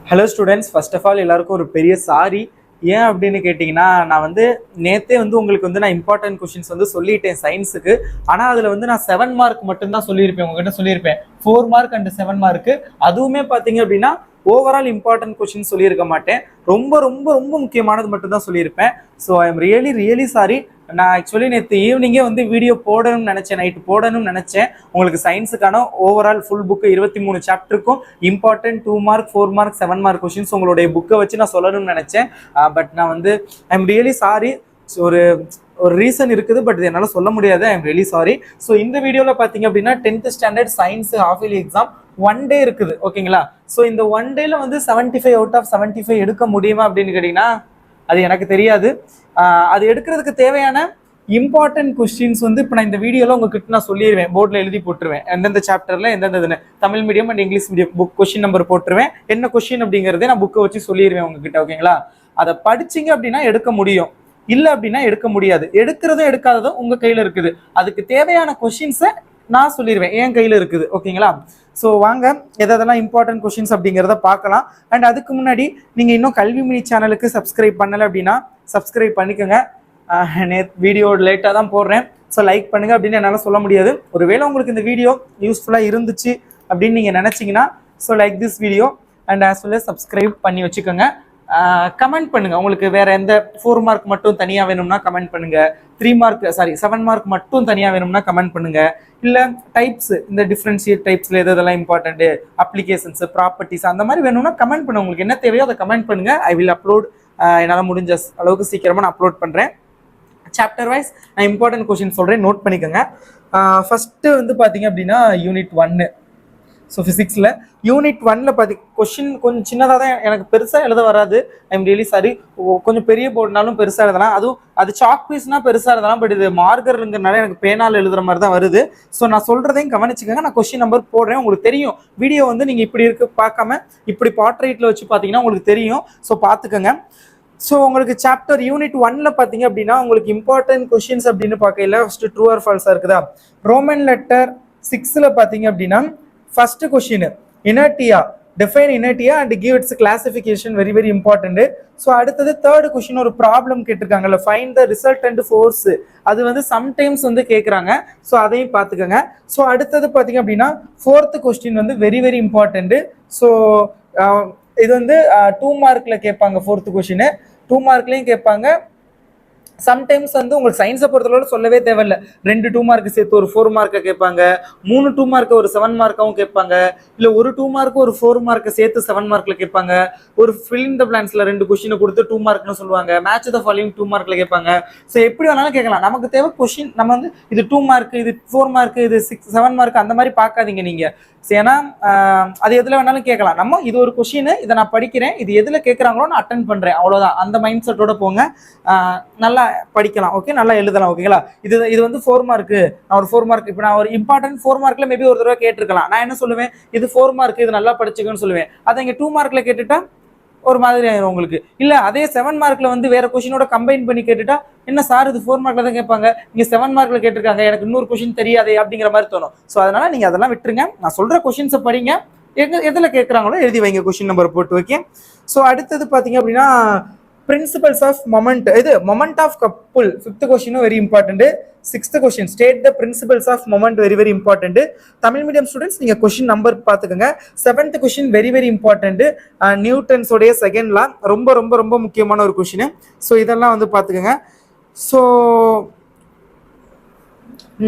Hello students, first of all எல்லாருக்கும் ஒரு பெரிய சாரி. ஏன் அப்படின்னு கேட்டிங்கன்னா, நான் நேற்றே உங்களுக்கு நான் இம்பார்ட்டன்ட் கொஷின்ஸ் சொல்லிட்டேன் சயின்ஸுக்கு. ஆனால் அதில் நான் 7 மார்க் மட்டும்தான் சொல்லியிருப்பேன், உங்ககிட்ட சொல்லியிருப்பேன் 4 மார்க் அண்ட் 7 மார்க்கு. அதுவுமே பார்த்தீங்க அப்படின்னா ஓவரால் இம்பார்ட்டன்ட் கொஷின் சொல்லியிருக்க மாட்டேன், ரொம்ப ரொம்ப ரொம்ப முக்கியமானது மட்டும்தான் சொல்லியிருப்பேன். So I am really sorry. நான் ஆக்சுவலி நேற்று ஈவினிங்கே வீடியோ போடணும்னு நினச்சேன், நைட்டு போடணும்னு நினச்சேன். உங்களுக்கு சயின்ஸுக்கான ஓவரால் ஃபுல் புக்கு 23 சாப்டருக்கும் important 2 mark 4 mark 7 mark questions உங்களுடைய புக்கை வச்சு நான் சொல்லணும்னு நினச்சேன். பட் நான் ஐ எம் ரியலி சாரி. ஒரு ரீசன் இருக்குது, பட் இது என்னால் சொல்ல முடியாது. I am really sorry. So இந்த வீடியோவில் பார்த்தீங்க அப்படின்னா 10th standard science half yearly exam 1 டே இருக்குது, ஓகேங்களா? ஸோ இந்த 1 டேல 75 அவுட் ஆஃப் 75 எடுக்க முடியுமா அப்படின்னு கேட்டிங்கன்னா அது எனக்கு தெரியாது. அது எடுக்கிறதுக்கு தேவையான இம்பார்ட்டன்ட் கொஸ்டின்ஸ் இப்போ நான் இந்த வீடியோவில் உங்ககிட்ட நான் சொல்லிடுவேன், போர்டில் எழுதி போட்டுருவேன். எந்தெந்த சாப்டரில் எந்தெந்த Tamil medium and English medium book question number போட்டுருவேன். என்ன கொஸ்டின் அப்படிங்கிறதே நான் புக்கை வச்சு சொல்லிடுவேன் உங்ககிட்ட, ஓகேங்களா? அதை படிச்சிங்க அப்படின்னா எடுக்க முடியும், இல்லை அப்படின்னா எடுக்க முடியாது. எடுக்கிறதும் எடுக்காததும் உங்கள் கையில் இருக்குது. அதுக்கு தேவையான கொஸ்டின்ஸை நான் சொல்லிடுவேன், என் கையில் இருக்குது, ஓகேங்களா? ஸோ வாங்க எதெல்லாம் இம்பார்ட்டன்ட் கொஸ்டின்ஸ் அப்படிங்கிறத பார்க்கலாம். அண்ட் அதுக்கு முன்னாடி நீங்கள் இன்னும் கல்வி மினி சேனலுக்கு சப்ஸ்கிரைப் பண்ணலை அப்படின்னா சப்ஸ்கிரைப் பண்ணிக்கோங்க. வீடியோ லேட்டாக தான் போடுறேன், ஸோ லைக் பண்ணுங்கள் அப்படின்னு என்னால் சொல்ல முடியாது. ஒருவேளை உங்களுக்கு இந்த வீடியோ யூஸ்ஃபுல்லாக இருந்துச்சு அப்படின்னு நீங்கள் நினச்சிங்கன்னா so like this video and as well subscribe பண்ணி வச்சுக்கோங்க. கமெண்ட் பண்ணுங்கள், உங்களுக்கு வேறு எந்த 4 மார்க் மட்டும் தனியாக வேணும்னா கமெண்ட் பண்ணுங்கள், 7 மார்க் மட்டும் தனியாக வேணும்னா கமெண்ட் பண்ணுங்கள். இல்லை டைப்ஸ், இந்த டிஃப்ரென்ஷியேட் டைப்ஸில் எதெல்லாம் இம்பார்ட்டண்ட்டு, அப்ளிகேஷன்ஸ், ப்ராப்பர்ட்டிஸ் அந்த மாதிரி வேணும்னா கமெண்ட் பண்ணுங்கள். உங்களுக்கு என்ன தேவையோ அதை கமெண்ட் பண்ணுங்கள். I will upload. என்னால் முடிஞ்ச அளவுக்கு சீக்கிரமாக நான் அப்லோட் பண்ணுறேன். சாப்டர் வைஸ் நான் இம்பார்ட்டன்ட் கொஸ்டின் சொல்கிறேன், நோட் பண்ணிக்கோங்க. ஃபஸ்ட்டு பார்த்தீங்க அப்படின்னா யூனிட் 1. ஸோ ஃபிசிக்ஸில் யூனிட் 1ல் கொஷின் கொஞ்சம் சின்னதாக தான், எனக்கு பெருசாக எழுத வராது. ஐ எம் ரியலி சாரி. கொஞ்சம் பெரிய போர்டுனாலும் பெருசாக எழுதலாம், அதுவும் அது சாக் பீஸ்னால் பெருசாக எழுதலாம். பட் இது மார்க்கருங்கிறனால எனக்கு பேனால் எழுதுகிற மாதிரி தான் வருது. ஸோ நான் சொல்கிறதையும் கவனிச்சுக்கோங்க. நான் கொஸ்டின் நம்பர் போடுறேன், உங்களுக்கு தெரியும். வீடியோ நீங்கள் இப்படி பார்க்காம இப்படி பாட்ரைட்டில் வச்சு பார்த்தீங்கன்னா உங்களுக்கு தெரியும். ஸோ பார்த்துக்கோங்க. ஸோ உங்களுக்கு சாப்டர் யூனிட் 1ல் பார்த்தீங்க அப்படின்னா உங்களுக்கு இம்பார்ட்டன்ட் கொஷின்ஸ் அப்படின்னு பார்க்கல. ஃபஸ்ட்டு ட்ரூ ஆர் ஃபால்ஸாக இருக்குதா? ரோமன் லெட்டர் 6ல் பார்த்தீங்க அப்படின்னா first question inertia, define inertia and give its classification, very very important. So அடுத்தது தேர்ட் கொஸ்டின் ஒரு ப்ராப்ளம் கேட்டிருக்காங்கல்ல, ஃபைண்ட் த ரிசல்டன்ட் ஃபோர்ஸ். அது சம்டைம்ஸ் கேட்குறாங்க. ஸோ அதையும் பார்த்துக்கோங்க. ஸோ அடுத்தது பார்த்தீங்க அப்படின்னா 4th question very very important. So இது 2 மார்க்கில் கேட்பாங்க. 4th கொஸ்டின் 2 மார்க்லையும் கேட்பாங்க. சம்டைம்ஸ் உங்களுக்கு சயின்ஸை பொறுத்தளவு சொல்லவே தேவையில்லை, 2 2 மார்க் சேர்த்து ஒரு 4 மார்க்கை கேட்பாங்க, 3 2 மார்க்கை ஒரு 7 மார்க்காகவும் கேட்பாங்க, இல்லை ஒரு 2 மார்க்கு ஒரு 4 மார்க்கை சேர்த்து 7 மார்க்கில் கேட்பாங்க. ஒரு ஃபில் இன் த பிளான்ஸில் 2 கொஸ்டினை கொடுத்து 2 மார்க்னு சொல்லுவாங்க. மேட்ச் த ஃபாலோயிங் 2 மார்க்கில் கேட்பாங்க. ஸோ எப்படி வேணாலும் கேட்கலாம். நமக்கு தேவை கொஸ்டின். நம்ம இது 2 மார்க், இது 4 மார்க், இது 7 மார்க் அந்த மாதிரி பார்க்காதீங்க நீங்கள். ஏன்னா அது எதில் வேணாலும் கேட்கலாம். நம்ம இது ஒரு கொஸ்டின், இதை நான் படிக்கிறேன், இது எதில் கேட்குறாங்களோ நான் அட்டன் பண்ணுறேன், அவ்வளோதான். அந்த மைண்ட் செட்டோட போங்க, நல்லா படிக்கலாம், ஓகே, நல்லா எழுதலாம், ஓகேங்களா? இது 4 மார்க்கு, நான் ஒரு 4 மார்க், இப்போ நான் ஒரு இம்பார்ட்டன்ட் 4 மார்க்கில் மேபி ஒரு தடவை கேட்டிருக்கலாம். நான் என்ன சொல்லுவேன், இது 4 மார்க், இது நல்லா படிச்சுக்கன்னு சொல்லுவேன். அதை இங்கே 2 மார்க்கில் கேட்டுட்டா ஒரு மாதிரி ஆயிரும் உங்களுக்கு. இல்லை அதே 7 மார்க்கில் வேற கொஸ்டினோட கம்பைன் பண்ணி கேட்டுட்டா, என்ன சார் இது 4 மார்க்கில் தான் கேட்பாங்க, இங்கே 7 மார்க்கில் கேட்டிருக்காங்க, எனக்கு இன்னொரு கொஸ்டின் தெரியாதே அப்படிங்கிற மாதிரி தோணும். ஸோ அதனால நீங்கள் அதெல்லாம் விட்டுருங்க. நான் சொல்கிற கொஸ்டின்ஸை படிங்க, எதில் கேட்குறாங்களோ எழுதி வைங்க, கொஸ்டின் நம்பர் போட்டு வைக்க. ஸோ அடுத்தது பார்த்தீங்க அப்படின்னா பிரின்சிபல்ஸ் ஆஃப் மொமெண்ட், இது மொமெண்ட் ஆஃப் கப்புள் 5th கொஸ்டினும் very important. 6th question state the principles of moment, very very important. Tamil medium students நீங்கள் கொஸ்டின் நம்பர் பார்த்துக்கோங்க. 7th question very very important. நியூட்டன்ஸோடைய செகண்ட் லா, ரொம்ப ரொம்ப ரொம்ப முக்கியமான ஒரு கொஸ்டின். ஸோ இதெல்லாம் பார்த்துக்கோங்க. ஸோ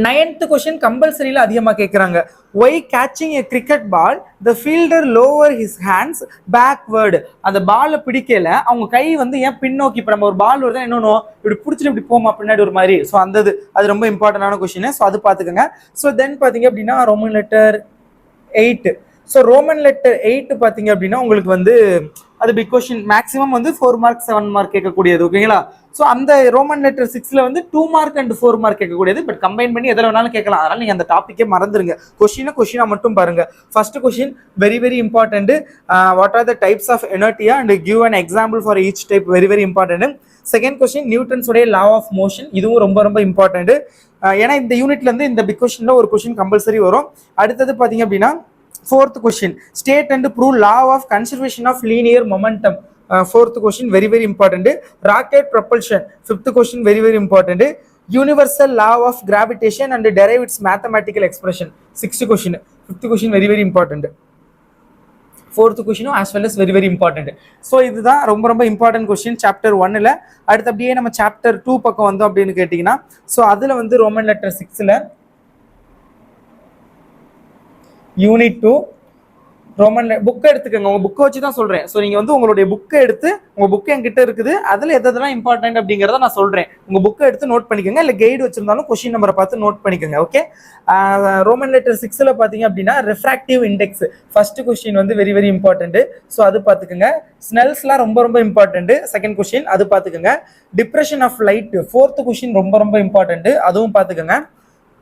9th கொஸ்டின் கம்பல்சரியில் அதிகமாக கேட்குறாங்க. Why catching a cricket ball the fielder lower his hands backward. அந்த பாலை பிடிக்கல, அவங்க கை ஏன் பின்னோக்கி, இப்போ நம்ம ஒரு பால் வருதா என்னன்னு இப்படி பிடிச்சிட்டு இப்படி போமா பின்னாடி ஒரு மாதிரி. ஸோ அது ரொம்ப இம்பார்ட்டண்டான கொஸ்டின். ஸோ அது பார்த்துக்கோங்க. ஸோ தென் பார்த்தீங்க அப்படின்னா Roman letter 8. So Roman letter 8 பார்த்தீங்க அப்படின்னா உங்களுக்கு அது big question, maximum 4 mark 7 mark கேட்கக்கூடியது, ஓகேங்களா? ஸோ அந்த ரோமன் லெட்டர் 6ல் 2 மார்க் அண்ட் 4 மார்க் கேட்கக்கூடியது. பட் கம்பைன் பண்ணி எதில் வேணாலும் கேட்கலாம். அதனால் நீங்கள் அந்த டாப்பிக்கே மறந்துருங்க. கொஸ்டினாக மட்டும் பாருங்க. First question very very important. What are the types of inertia and give an example for each type, very very important. Second question நியூட்டன்ஸோடைய லா ஆஃப் மோஷன், இதுவும் ரொம்ப ரொம்ப இம்பார்ட்டன்ட். ஏன்னா இந்த யூனிட்லேருந்து இந்த பிக் கொஸ்டினில் ஒரு கொஸ்டின் கம்பல்சரி வரும். அடுத்தது பார்த்தீங்க அப்படின்னா Fourth question, state and prove law of conservation of linear momentum. Fourth question, very very important. Rocket propulsion. Fifth question, very very important. Universal law of gravitation and derive its mathematical expression. Sixth question. Fifth question, very very important. Fourth question as well as very very important. So இதுதான் ரொம்ப ரொம்ப important question chapter 1ல். அடுத்து அப்படியே நம்ம chapter 2 பக்கம் வந்தோம் அப்படின்னு கேட்டிங்கன்னா, ஸோ அதில் வந்து ரோமன் லெட்டர் 6ல் யூனிட் 2 ரோமன் புக்கை எடுத்துக்கோங்க. உங்கள் புக்கை வச்சு தான் சொல்கிறேன். ஸோ நீங்கள் வந்து உங்களுடைய புக்கை எடுத்து, உங்கள் புக்கு என்கிட்ட இருக்குது, அதில் எதெல்லாம் இம்பார்ட்டன்ட் அப்படிங்கிறத நான் சொல்கிறேன். உங்கள் புக்கை எடுத்து நோட் பண்ணிக்கோங்க. இல்லை கைடு வச்சிருந்தாலும் கொஸ்டின் நம்பரை பார்த்து நோட் பண்ணிக்கோங்க. ஓகே, ரோமன் லெட்டர் 6ல் பார்த்தீங்க அப்படின்னா ரெஃப்ராக்டிவ் இண்டெக்ஸ் ஃபர்ஸ்ட் கொஸ்டின் வந்து வெரி வெரி இம்பார்ட்டன்ட். ஸோ அது பார்த்துக்கோங்க. ஸ்னெல்ஸ்லாம் ரொம்ப ரொம்ப இம்பார்ட்டன்ட். செகண்ட் கொஸ்டின் அது பார்த்துக்கோங்க. Dispersion of light fourth question ரொம்ப ரொம்ப இம்பார்ட்டன்ட், அதுவும் பார்த்துக்கோங்க.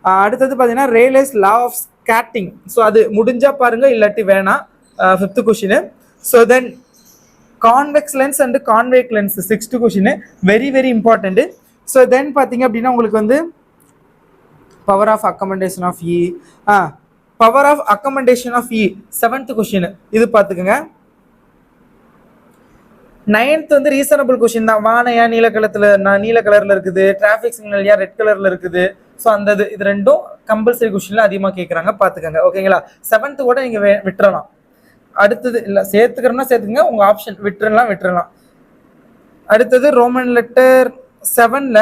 அடுத்தது பார்த்தீங்கன்னா Rayleigh's law of scattering. So அது முடிஞ்சா பாருங்க, இல்லாட்டி வேணாம். Fifth question. So then convex lens and concave lens sixth question very very important. So then பார்த்தீங்க அப்படின்னா உங்களுக்கு வந்து power of accommodation of eye, power of accommodation of eye seventh question, இது பார்த்துக்கோங்க. நைன்த் வந்து ரீசனபிள் கொஸ்டின் தான். வானையா நீல கலர்ல இருக்குது, டிராஃபிக் சிக்னல் ஏன் ரெட் கலர்ல இருக்குது. ஸோ அந்த இது ரெண்டும் கம்பல்சரி கொஸ்டின்ல அதிகமாக கேட்குறாங்க, பார்த்துக்கோங்க. ஓகேங்களா, செவன்த் கூட நீங்க விட்டுறலாம். அடுத்தது இல்லை சேர்த்துக்கிறோம்னா சேர்த்துக்கங்க, உங்க ஆப்ஷன் விட்டுறலாம். அடுத்தது ரோமன் லெட்டர் 7ல்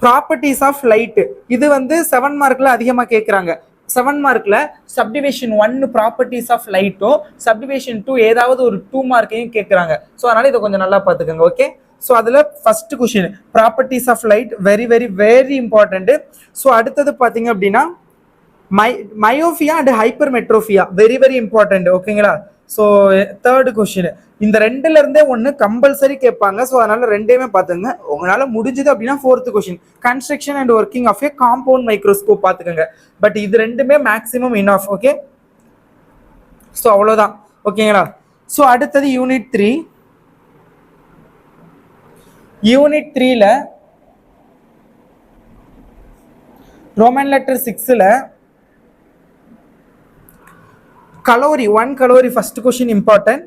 ப்ராப்பர்ட்டிஸ் ஆஃப் லைட். இது வந்து 7 மார்க்ல அதிகமாக கேட்குறாங்க. 7 மார்க்ல சப்டிவிஷன் 1 ப்ராப்பர்ட்டிஸ் ஆஃப் லைட்டோ, சப்டிவிஷன் 2 ஏதாவது ஒரு 2 மார்க்கையும் கேட்குறாங்க. ஸோ அதனால இதை கொஞ்சம் நல்லா பார்த்துக்கோங்க. ஓகே, ஸோ அதில் first question properties of light very very very important. So அடுத்தது பார்த்தீங்க அப்படின்னா myopia and hypermetropia very very important. ஓகேங்களா, ஸோ தேர்ட் கொஸ்டின் இந்த ரெண்டுல இருந்தே ஒன்று கம்பல்சரி கேட்பாங்க. ஸோ அதனால ரெண்டையுமே பார்த்துங்க. உங்களால முடிஞ்சது அப்படின்னா fourth question construction and working of a compound microscope பார்த்துக்கோங்க. பட் இது ரெண்டுமே மேக்ஸிமம் இனஃப். ஓகே, ஸோ அவ்வளோதான். ஓகேங்களா, ஸோ அடுத்தது யூனிட் 3. யூனிட் 3ல ரோமன் லெட்டர் 6ல் calorie 1 calorie first question important.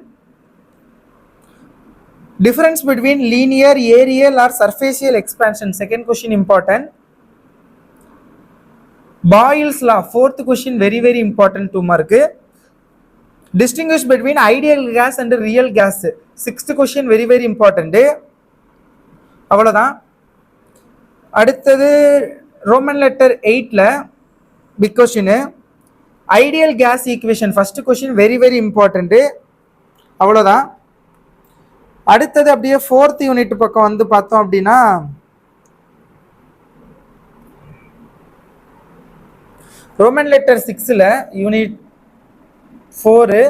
Difference between linear, aerial or surfacial expansion second question important. Boyle's law fourth question very very important 2 mark. Distinguish between ideal gas and real gas sixth question very very important. அவ்வளவுதான். அடுத்தது Roman letter 8ல big question ideal gas equation first question very very important. அவ்வளவுதான். அடுத்தது அப்படியே fourth unit பக்கம் வந்து பார்த்தோம் அப்படின்னா ரோமன் லெட்டர் 6ல் யூனிட் 4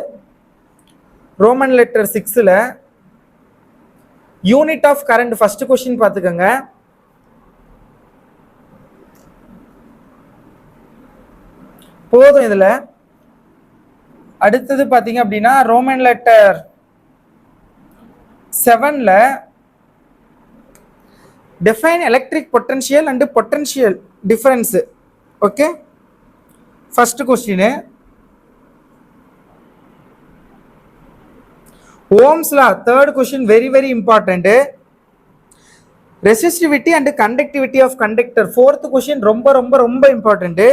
ரோமன் லெட்டர் 6ல் unit of current first question பார்த்துக்கோங்க. போதும் இதுல. அடுத்தது பார்த்தீங்க அப்படின்னா ரோமன் லெட்டர் 7ல define electric potential and potential difference. Okay, first question Ohm's law third question very very important. Resistivity and conductivity of conductor fourth question ரொம்ப ரொம்ப ரொம்ப இம்பார்ட்டன்ட்.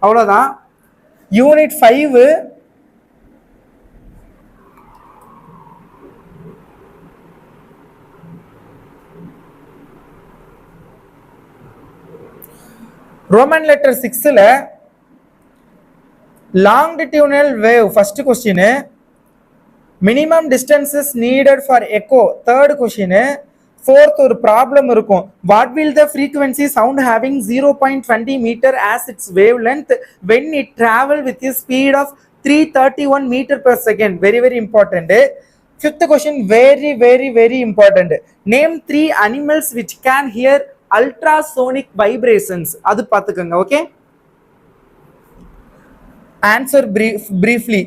அவ்வளோதான். யூனிட் 5 ரோமன் லெட்டர் 6ல் longitudinal wave first question minimum distances needed for echo third question. Fourth ஒரு problem இருக்கும். What will the frequency sound having 0.20 metre as its wave length when it travel with speed of 331 metre per second very very important. Fifth question very very very important. Name 3 animals which can hear ultrasonic vibrations அது பார்த்துக்கோங்க. Okay, answer briefly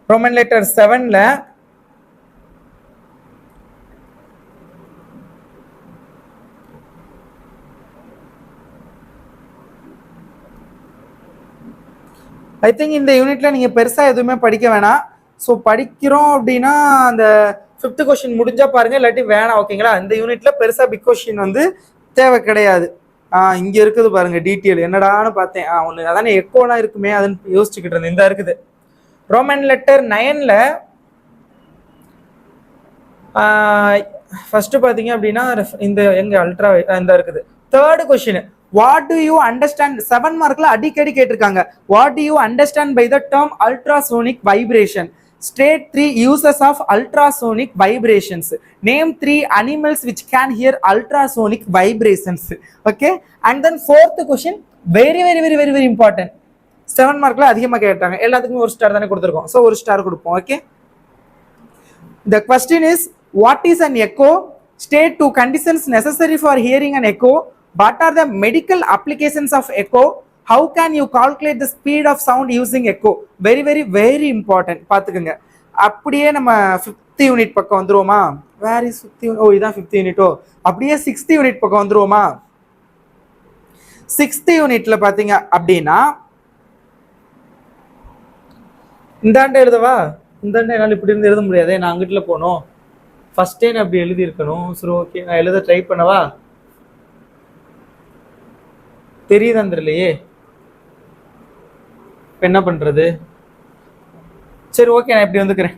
Roman letter 7ல I think இந்த யூனிட்ல நீங்க பெருசா எதுவுமே படிக்க வேணாம். So படிக்கிறோம் அப்படின்னா அந்த 5th கொஸ்டின் முடிஞ்சா பாருங்க, இல்லாட்டி வேணாம். ஓகேங்களா? இந்த யூனிட்ல பெருசா பிக் கொஸ்டின் வந்து தேவை கிடையாது. இங்க இருக்குது பாருங்க டீட்டெயில், என்னடான்னு பார்த்தேன். ஒன்று அதானே எக்கோலாம் இருக்குமே அதுன்னு யோசிச்சுக்கிட்டு இருந்தேன். இந்த இருக்குது ரோமன் லெட்டர் 9ல ஃபர்ஸ்ட் பாத்தீங்க அப்படின்னா இந்த எங்க அல்ட்ரா இந்த இருக்குது. 3rd question, what do you understand? 7 மார்க்ல அடிக்கடி கேட்டிருக்காங்க. What do you understand by the term ultrasonic vibration? State 3 uses of ultrasonic vibrations. Name 3 animals which can hear ultrasonic vibrations. Okay, and then 4th question, very very very very very important. 7 மார்க்ல அதிகமா கேட்டாங்க. எல்லாத்துக்கும் ஒரு star தானே கொடுத்துருக்கோம். So ஒரு star கொடுப்போம். Okay, the question is, what is an echo? State 2 conditions necessary for hearing an echo. What are the medical applications of echo? How can you calculate the speed of sound using echo? Very very very important. பாத்துக்கங்க. அப்படியே நம்ம 5th unit பக்கம் வந்துருவோமா? Where is 5th unit? ஓ, இதான் 5th யூனிட்டோ. அப்படியே 6th unit பக்கம் வந்துருவோமா? 6th யூனிட்ல பாத்தீங்க அப்படின்னா இந்தாண்ட எழுதவா? இந்தாண்ட என்னால் இப்படி இருந்து எழுத முடியாதே, நான் அங்கிட்டுல போனோம். ஃபர்ஸ்டே நான் அப்படி எழுதி இருக்கணும். சரி, ஓகே, நான் எழுத ட்ரை பண்ணவா? தெரியுதான் தெரியலையே, என்ன பண்றது? சரி, ஓகே, நான் இப்படி வந்துக்கிறேன்.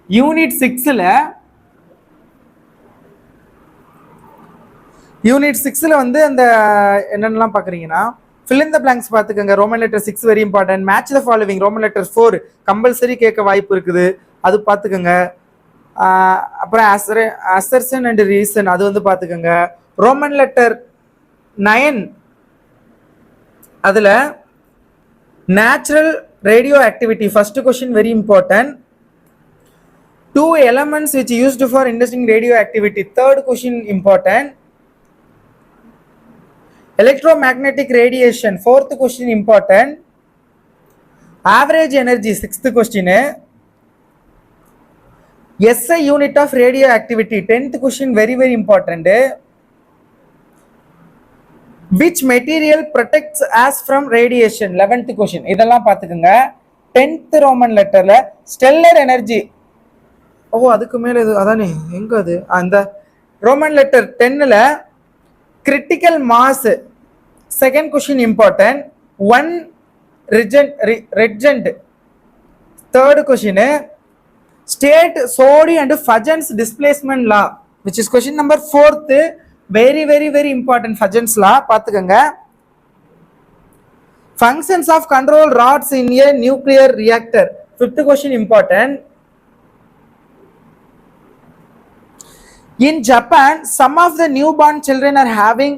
யூனிட் 6ல வந்து அந்த என்னென்னலாம் பாக்குறீங்கன்னா fill in the blanks பாத்துக்கங்க. Roman letter 6 very important. Match the following. Roman letter 4 compulsory கேட்க வாய்ப்பு இருக்குது, அது பாத்துக்கங்க. அப்புறம் அசர்ஷன் அண்ட் ரீசன், அது வந்து பாத்துக்கங்க. ரோமன் லெட்டர் 9 அதுல natural radioactivity, first question very important. 2 elements which used for inducing radioactivity, 3rd question important. Electromagnetic radiation, 4th question important. Average energy, 6th question. SI unit of radioactivity, 10th question very very important. Which material protects us from radiation, 11th question. இதெல்லாம் பாத்துக்கங்க. 10th Roman லெட்டர்ல stellar energy. ஓ, அதுக்கு மேல இது அதானே, எங்க அது? அந்த ரோமன் லெட்டர் 10ல critical mass, 2nd question important. 1 regent, 3rd question. State Soddy and Fajans displacement law, which is question number 4th. very very very important. Fajans law பாத்துக்கங்க. Functions of control rods in a nuclear reactor, 5th question important. In Japan, some of the newborn children are having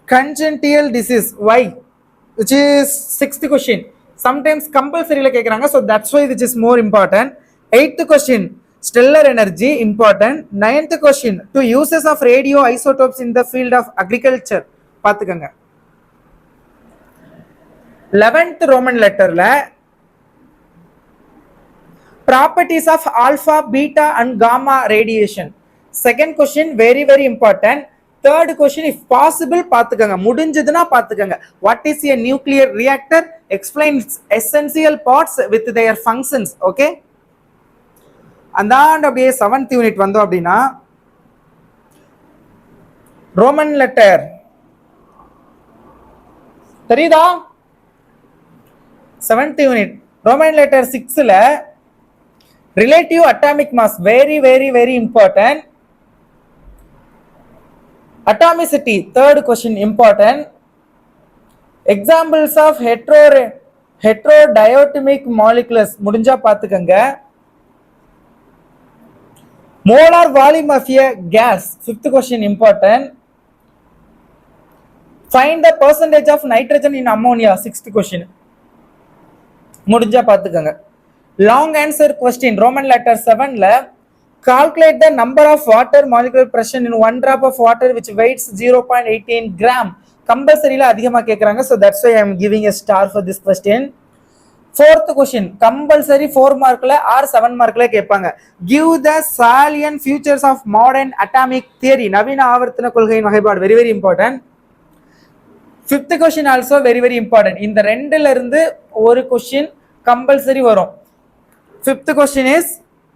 congenital disease. Why? Which is 6th question. Sometimes compulsory la கேக்குறாங்க, so that's why this is more important. 8th question, stellar energy important. 9th question, 2 uses of radio isotopes in the field of agriculture பாத்துக்கங்க. 11th Roman லெட்டர்ல properties of alpha, beta and gamma radiation, 2nd question very very important. 3rd question if possible பாத்துக்கங்க, முடிஞ்சதுன்னா பாத்துக்கங்க. what is a nuclear reactor? explain its essential parts with their functions. okay, அந்தாண்ட அப்படியே 7th unit வந்தோம் அப்படின்னா Roman letter தெரியுதா? 7th unit Roman letter 6ல relative atomic mass very very very important. Atomicity, 3rd question important. Examples of heterodiatomic molecules முடிஞ்சா பாத்துக்கங்க. Molar volume of a gas, 5th question important. Find the percentage of nitrogen in ammonia, 6th question. முடிஞ்சா பாத்துக்கங்க. Long answer question, Roman letter 7ல calculate the number of water molecular pressure in 1 drop of water which weighs 0.18 gram. கம்பல்சரியில அதிகமா கேக்குறாங்க, so that's why I am giving a star for this question. 4th question compulsory 4 மார்க்ல or 7 மார்க்ல கேட்பாங்க. Give the salient features of modern atomic theory, நவீன ஆவர்த்தன கொள்கையின் வகைப்பாடு, very very important. 5th question also very very important. இந்த ரெண்டுல இருந்து ஒரு question compulsory வரும். Fifth question is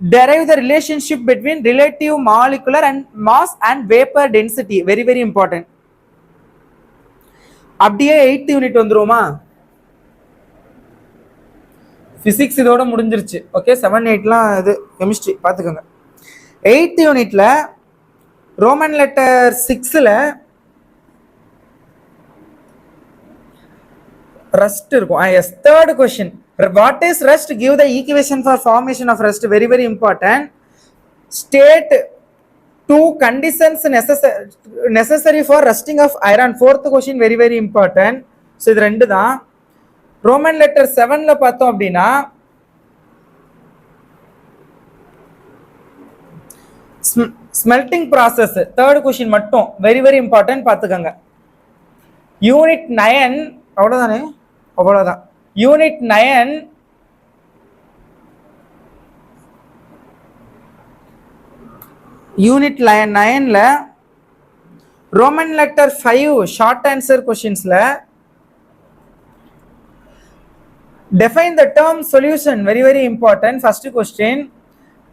derive the relationship between relative molecular and mass and vapor density. Very very important. அப்படியே 8th unit வந்துருமா? பிசிக்ஸ் இதோட முடிஞ்சிருச்சு. Okay, 7 8லாம் இது கெமிஸ்ட்ரி பார்த்துக்கோங்க. 8th யூனிட்ல ரோமன் லெட்டர் 6ல rust இருக்கும். Yes, third question. What is rust? Give the equation for formation of rust. Very very important. State two conditions necessary for rusting of iron. Fourth question very very important. So இது ரெண்டு தான். Roman letter 7ல பார்த்தோம் அப்படின்னா smelting process. Third question மட்டும் very very important பார்த்துக்கோங்க. Unit 9 அவ்வளோதானே, அவ்வளோதான். யூனிட் 9 யூனிட் 9ல ரோமன் லெட்டர் 5 ஷார்ட் ஆன்சர் கொஸ்டின்ஸ்ல define the term solution. Very very important. First question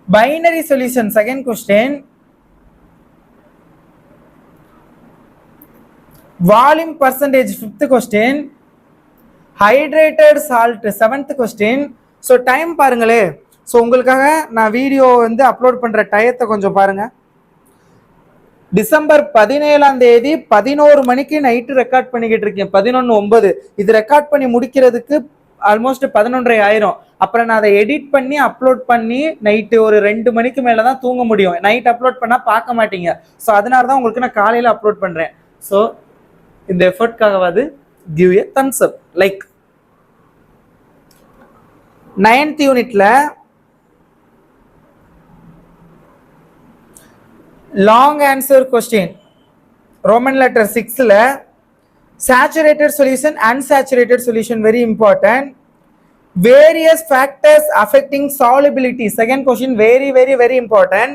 binary solution. Second question volume percentage. Fifth question hydrated salt. Seventh question. So time பாருங்களே. So உங்களுக்காக நான் video வந்து upload பண்ணுற டயத்தை கொஞ்சம் பாருங்க. டிசம்பர் 17ஆம் தேதி 11 மணிக்கு நைட்டு ரெக்கார்ட் பண்ணிக்கிட்டு இருக்கேன். 11:09 இது ரெக்கார்ட் பண்ணி முடிக்கிறதுக்கு ஆல்மோஸ்ட் 11:30 ஆயிரும். அப்புறம் நான் அதை எடிட் பண்ணி அப்லோட் பண்ணி நைட்டு ஒரு 2 மணிக்கு மேலே தான் தூங்க முடியும். நைட் அப்லோட் பண்ணால் பார்க்க மாட்டீங்க. ஸோ அதனால தான் உங்களுக்கு நான் காலையில் அப்லோட் பண்ணுறேன். ஸோ இந்த எஃபர்ட்காகவாது give a thumbs up like. 9th யூனிட்ல long answer question Roman letter 6ல saturated solution, unsaturated solution, very important. Various factors affecting solubility. Second question very very very important.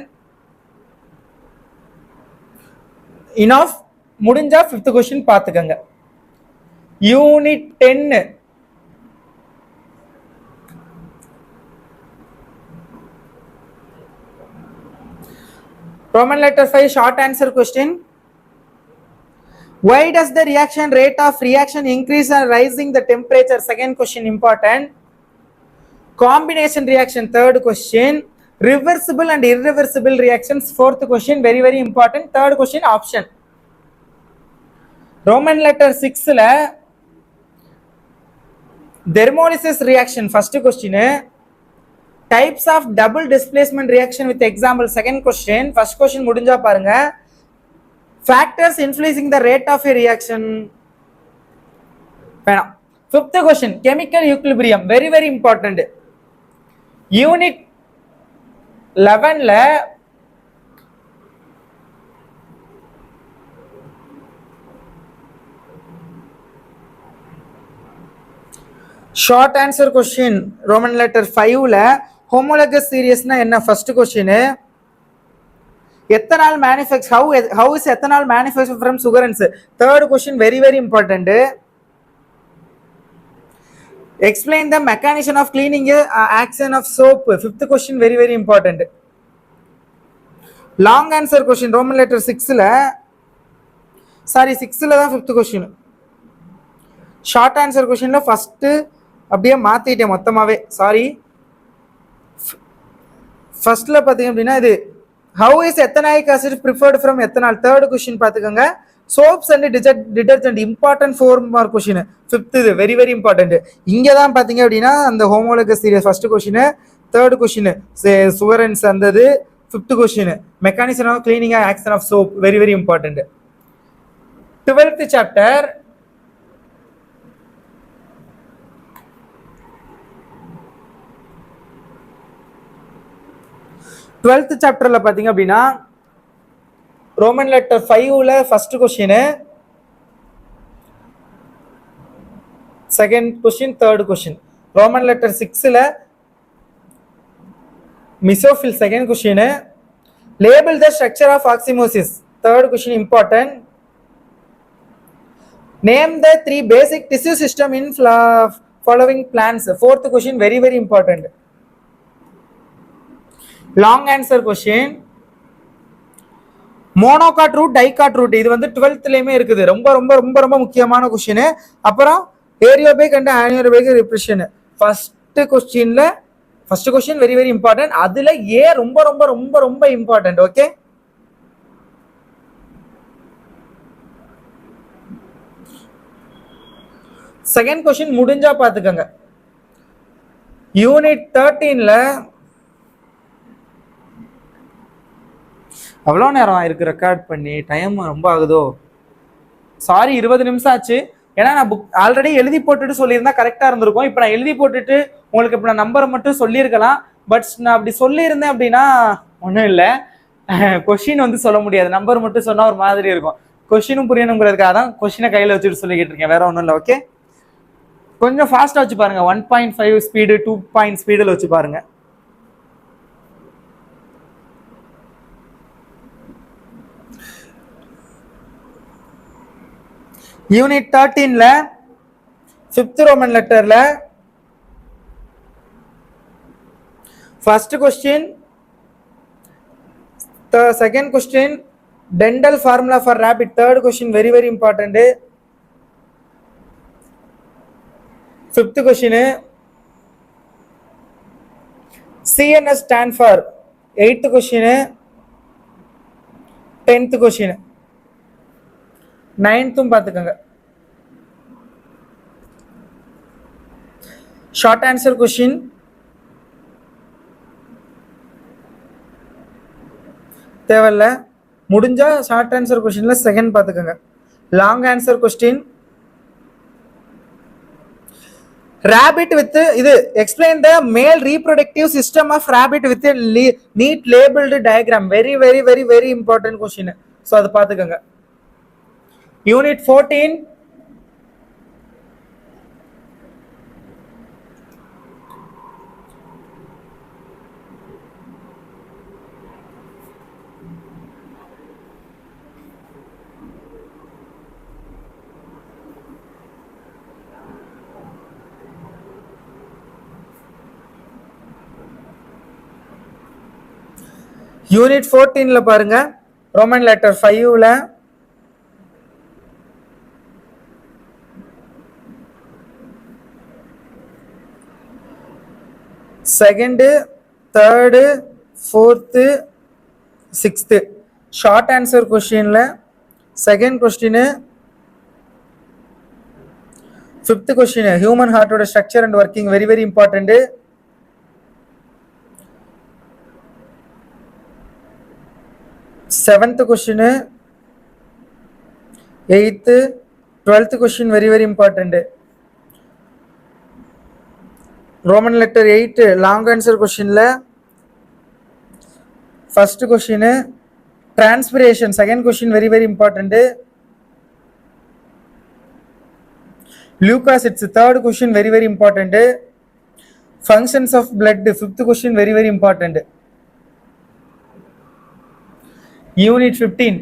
Enough முடிஞ்சா 5th question பார்த்துக்கங்க. Unit 10 Roman letter 5 short answer question. Why does the reaction rate of reaction increase and rising the temperature? Second question important. Combination reaction. Third question. Reversible and irreversible reactions. Fourth question very very important. Third question option. Roman letter 6ல thermolysis reaction. First question. Types of double displacement reaction with example. Second question. First question முடிஞ்சா பாருங்க. Factors influencing the rate of a reaction. Fifth question chemical equilibrium. Very very important. Unit 11ல short answer question Roman letter 5ல homologous series na enna? First question ethanol manufactured. How is ethanol manufactured from sugarants? Third question very very important. Explain the mechanism of cleaning action of soap. Fifth question very very important. Long answer question Roman letter 6ல sorry 6ல தான் 5th question. Short answer questionல first அப்படியே மாத்திட்டேன் மொத்தமாவே. Sorry, ஃபர்ஸ்ட்ல பாத்தீங்க அப்படின்னா இது how is ethanoic acid preferred from ethanol? Third question பாத்துக்கோங்க. soaps and detergent important 4 mark question. Fifth இது very very important. இங்க தான் பாத்தீங்க அப்படின்னா அந்த homologous series first question, third question sugarants அந்தது, fifth question mechanism of cleaning and action of soap very very important. 12th chapter சாப்டர்ல பாத்தீங்க அப்படின்னா ரோமன் லெட்டர் 5ல first question, second question, third question. Roman letter 6ல mesophyll second question. Label the structure of exosmosis third question important. Name the 3 basic tissue system in following plants? Fourth question very very important. Long answer question. Monocot root dicot root இது வந்து 12th இருக்குது. ரொம்ப ரொம்ப ரொம்ப ரொம்ப முக்கியமான question. அப்புறம் aerobic and anaerobic respiration. First question very very important. அதுல ஏ ரொம்ப ரொம்ப ரொம்ப ரொம்ப இம்பார்ட்டன்ட். ஓகே, செகண்ட் கொஸ்டின் முடிஞ்சா பாத்துக்கங்க. யூனிட் 13ல அவ்வளோ நேரம் இருக்கு ரெக்கார்ட் பண்ணி, டைம் ரொம்ப ஆகுதோ, சாரி 20 நிமிஷம் ஆச்சு. ஏன்னா நான் புக் ஆல்ரெடி எழுதி போட்டுட்டு சொல்லியிருந்தா கரெக்டாக இருந்திருக்கும். இப்போ நான் எழுதி போட்டுட்டு உங்களுக்கு இப்போ நான் நம்பரை மட்டும் சொல்லியிருக்கலாம். பட் நான் அப்படி சொல்லியிருந்தேன் அப்படின்னா ஒன்றும் இல்லை, கொஷின் வந்து சொல்ல முடியாது. நம்பர் மட்டும் சொன்னால் ஒரு மாதிரி இருக்கும். கொஷினும் புரியணுங்கிறதுக்காக தான் கொஷினை கையில் வச்சுட்டு சொல்லிக்கிட்டு இருக்கேன், வேற ஒன்றும் இல்லை. ஓகே, கொஞ்சம் ஃபாஸ்ட்டாக வச்சு பாருங்க. 1.5 ஸ்பீடு 2 ஸ்பீடில் வச்சு பாருங்க. யூனிட் 13ல 5th ரோமன் லெட்டர்ல first question, second question dental formula for rabbit, third question very very important. Fifth question CNS stand for, 8th question 10th question 9th பார்த்துக்கோங்க. ஷார்ட் ஆன்சர் கொஸ்டின் தேவையில்ல, முடிஞ்சா ஷார்ட் ஆன்சர் கொஸ்டின்ல second பார்த்துக்கோங்க. Long answer question rabbit with இது explain the male reproductive system of rabbit with a neat labeled diagram. very very very very important question. so அது பார்த்துக்கோங்க. Unit 14 unit 14ல பாருங்க, Roman letter 5ல second, third, fourth, 6th. Short answer கொஸ்டின்ல second question, 5th question human ஹார்ட்டோட structure and working very very important. 7th question, 8th, 12th question very very important. Roman letter 8 long answer கொஸ்டின்ல first question transpiration, second question very very important. Leucocytes, third question very very important. Functions of blood, 5th question very very important. Unit 15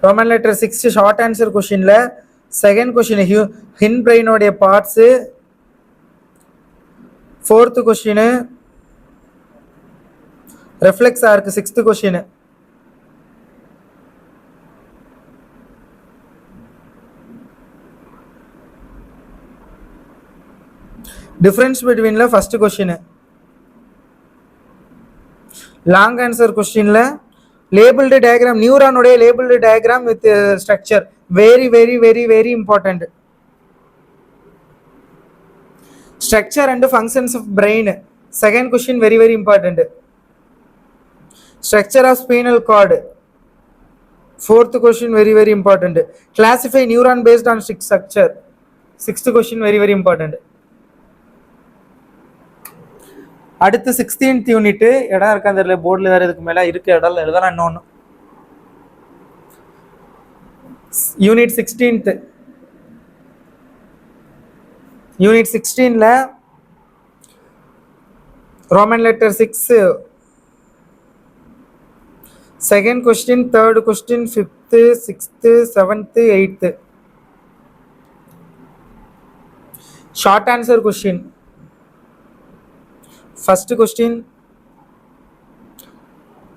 Roman letter 6 short answer கொஸ்டின்ல second question ஹின் பிரெயினோடைய parts. 4th question reflex arc. 6th question difference பிட்வீன்ல first question. Long answer கொஸ்டின்ல labelled diagram, நியூரானுடைய labelled diagram with structure very very very very important. Structure and functions of brain, second question very very important. Structure of spinal cord, 4th question very very important. Classify neuron based on structure, 6th question very very important. அடுத்து 16th unit இடம் இருக்கா தெரியல, போர்டில் வேற இதுக்கு மேல இருக்கு இடம் எழுதலாம் இன்னொன்னு. யூனிட் 16th யூனிட் 16ல Roman letter 6 Second question, third question, fifth, sixth, seventh, eighth. Short answer question. First question,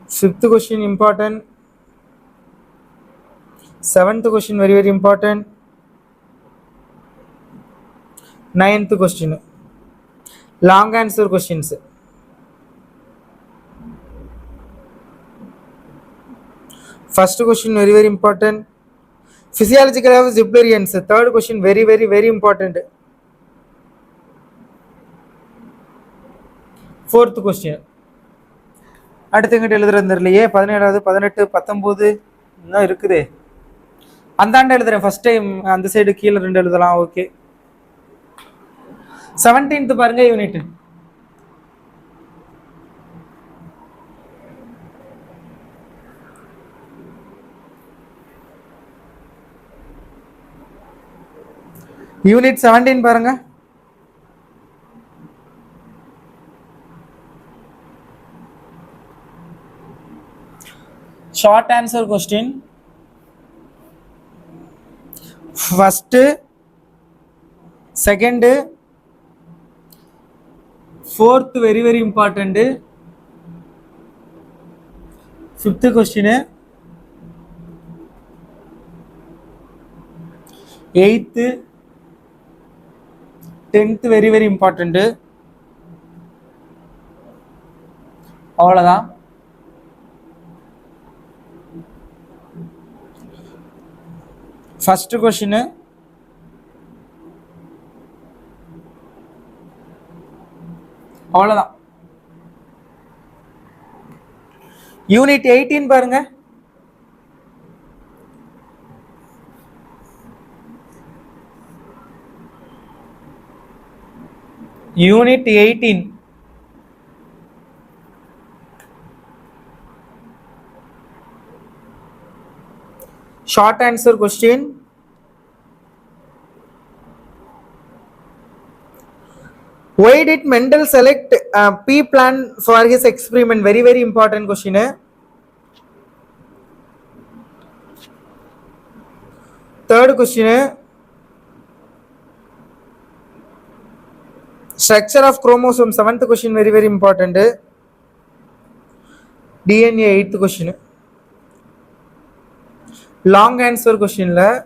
fifth question important. Seventh question very very important. Ninth question. Long answer questions. First question very very important. Physiological of Ziplerians. Third question very very very important. Fourth question. அடுத்து எங்கிட்ட எழுதுறது இல்லையே 17 18 19 இன்னும் இருக்குதே அந்தாண்ட எழுதுறேன் first time அந்த side கீழே 2 எழுதலாம் ஓகே 17th பாருங்க யூனிட் யூனிட் 17 பாருங்க short answer question first second fourth very very important fifth question eighth 10th very very important அவ்வளவுதான் ஃபர்ஸ்ட் கொஸ்டின் அவ்வளவுதான் யூனிட் 18 பாருங்க unit 18 short answer question why did Mendel select P plan for his experiment very very important question third question structure of chromosome 7th question very very important DNA 8th question long answer question la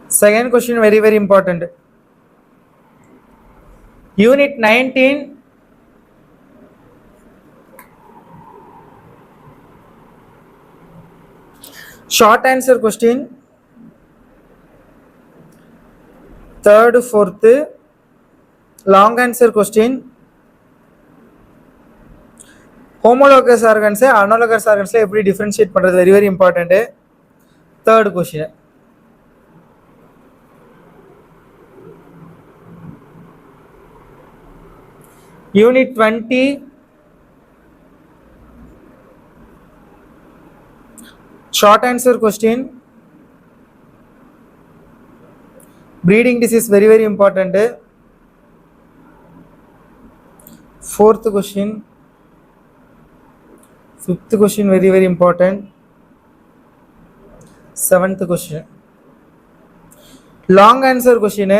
second question very very important unit 19 short answer question third fourth long answer question homologous organs analogous organs எப்படி differentiate பண்றது very very important third question unit 20 short answer question breeding disease very very important fourth question fifth question very very important seventh question long answer question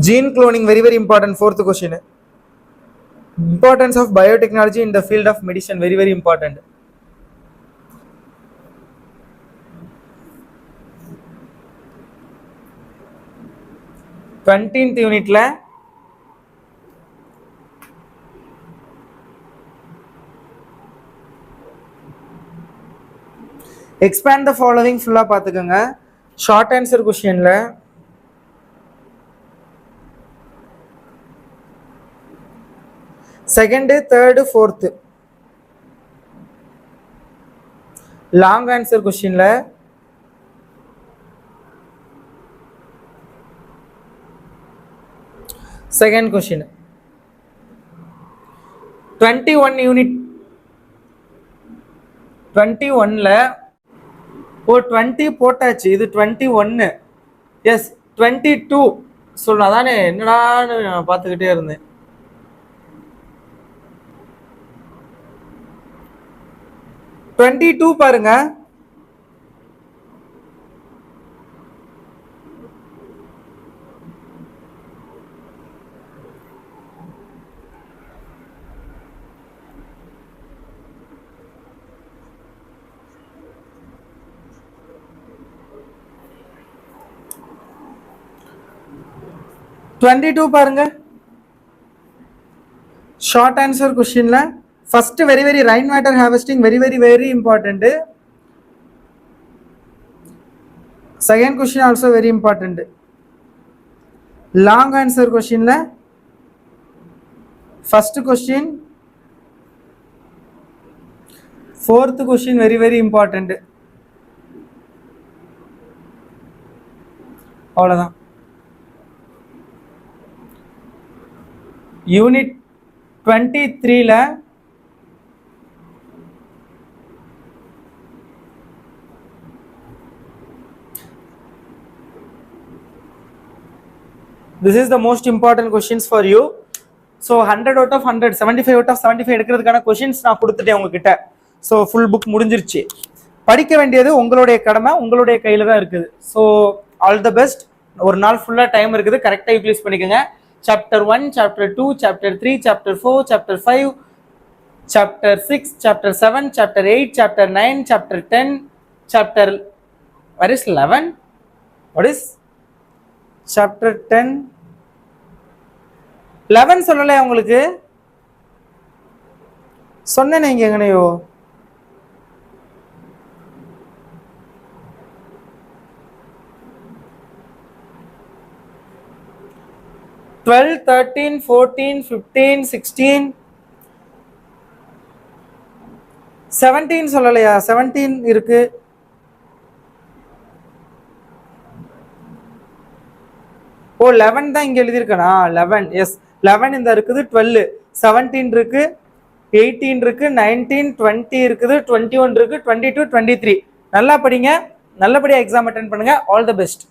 gene cloning very very important fourth question importance of biotechnology in the field of medicine very very important 20th unit la expand the following full பாத்துக்கங்க short answer question la second third fourth long answer question la செகண்ட் question 21 unit 21ல 20 போட்டாச்சு, இது 21. S 22 சொல்லணும். அதானே என்னடான்னு நான் பார்த்துக்கிட்டே இருந்தேன். பாருங்க. பாருங்க. ஷார்ட் ஆன்சர் கொஸ்டின்ல first very very rain water harvesting very very very important. Second question also very important. Long answer கொஸ்டின்ல first question, fourth question very very important. அவ்வளோதான். யூனிட் 23ல this is the most important questions for you. So 100 out of 100, 75 out of 75 எடுக்கிறதுக்கான questions நான் கொடுத்துட்டேன் உங்ககிட்ட. So full book முடிஞ்சிருச்சு. படிக்க வேண்டியது உங்களுடைய கடமை, உங்களுடைய கையில தான் இருக்குது. So all the best. ஒரு நாள் ஃபுல்லாக டைம் இருக்குது, கரெக்டாக யூட்டிலைஸ் பண்ணிக்கோங்க. Chapter 1, chapter 2, chapter 3, chapter 4, chapter 5, chapter 6, chapter 7, chapter 8, chapter 9, chapter 10, chapter what is 11? What is chapter 10? 11 சொல்லலை உங்களுக்கு? சொன்னேன் நீங்க எங்கனையோ? டுவெல், 13, 14, 15, 16, 17 சொல்லலையா? 17 இருக்கு. ஓ 11 தான் இங்க எழுதியிருக்கனா? 11, எஸ் 11 இந்த இருக்குது. 12, 17 இருக்கு, 18 இருக்கு, 19, 20 இருக்குது, 21 இருக்கு, 22, 23. நல்லா படிங்க, நல்லபடியா எக்ஸாம் அட்டென்ட் பண்ணுங்க. All the best.